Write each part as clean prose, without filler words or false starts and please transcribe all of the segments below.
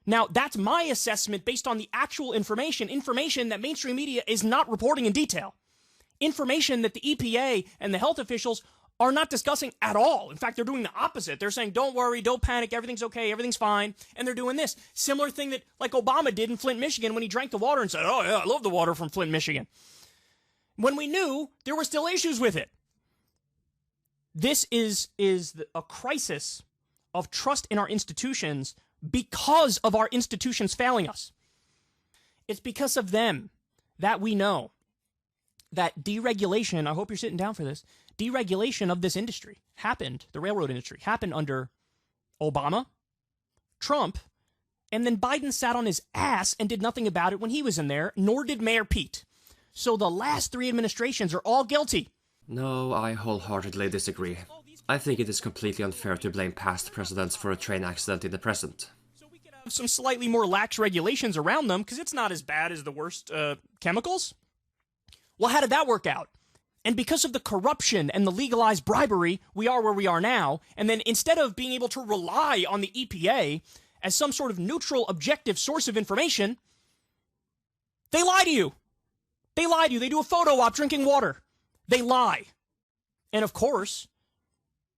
Now, that's my assessment based on the actual information that mainstream media is not reporting in detail. Information that the EPA and the health officials are not discussing at all. In fact, they're doing the opposite. They're saying, don't worry, don't panic, everything's okay, everything's fine. And they're doing this. Similar thing that, like Obama did in Flint, Michigan, when he drank the water and said, oh yeah, I love the water from Flint, Michigan. When we knew there were still issues with it. This is a crisis of trust in our institutions because of our institutions failing us. It's because of them that we know that deregulation, I hope you're sitting down for this, deregulation of this industry happened, the railroad industry, happened under Obama, Trump, and then Biden sat on his ass and did nothing about it when he was in there, nor did Mayor Pete. So the last three administrations are all guilty. No, I wholeheartedly disagree. I think it is completely unfair to blame past presidents for a train accident in the present. So we could have some slightly more lax regulations around them, because it's not as bad as the worst chemicals. Well, how did that work out? And because of the corruption and the legalized bribery, we are where we are now. And then instead of being able to rely on the EPA as some sort of neutral, objective source of information, they lie to you. They lie to you. They do a photo op drinking water. They lie. And of course,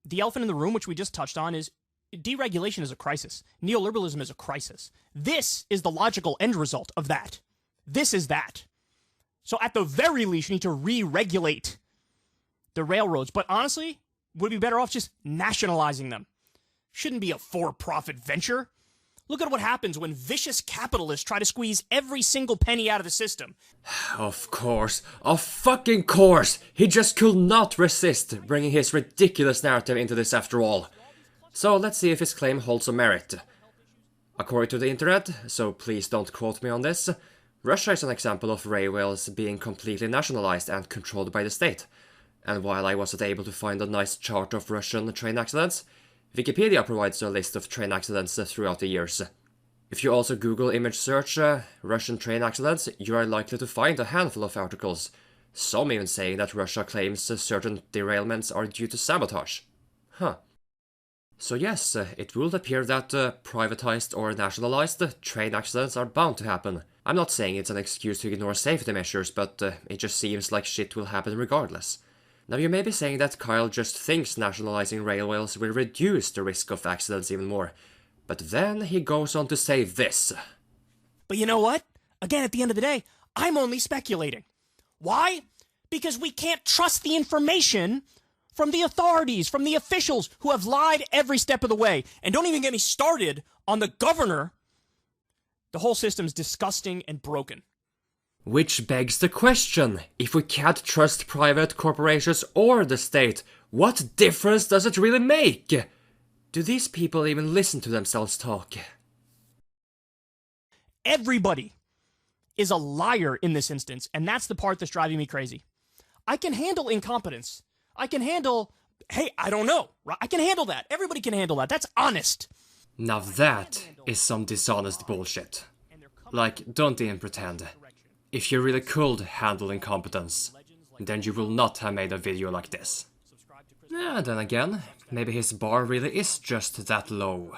the elephant in the room, which we just touched on, is deregulation is a crisis. Neoliberalism is a crisis. This is the logical end result of that. This is that. So at the very least, you need to re-regulate the railroads. But honestly, would it be better off just nationalizing them? Shouldn't be a for-profit venture. Look at what happens when vicious capitalists try to squeeze every single penny out of the system. Of course. Of fucking course! He just could not resist bringing his ridiculous narrative into this after all. So let's see if his claim holds some merit. According to the internet, so please don't quote me on this, Russia is an example of railways being completely nationalized and controlled by the state. And while I wasn't able to find a nice chart of Russian train accidents, Wikipedia provides a list of train accidents throughout the years. If you also Google image search Russian train accidents, you are likely to find a handful of articles, some even saying that Russia claims certain derailments are due to sabotage. Huh. So yes, it will appear that privatized or nationalized train accidents are bound to happen. I'm not saying it's an excuse to ignore safety measures, but it just seems like shit will happen regardless. Now you may be saying that Kyle just thinks nationalizing railways will reduce the risk of accidents even more, but then he goes on to say this. But you know what? Again, at the end of the day, I'm only speculating. Why? Because we can't trust the information from the authorities, from the officials who have lied every step of the way. And don't even get me started on the governor. The whole system's disgusting and broken. Which begs the question, if we can't trust private corporations or the state, what difference does it really make? Do these people even listen to themselves talk? Everybody is a liar in this instance, and that's the part that's driving me crazy. I can handle incompetence. I can handle, hey, I don't know. I can handle that. Everybody can handle that. That's honest. Now that is some dishonest bullshit. Like, don't even pretend. If you really could handle incompetence, then you will not have made a video like this. Yeah, then again, maybe his bar really is just that low.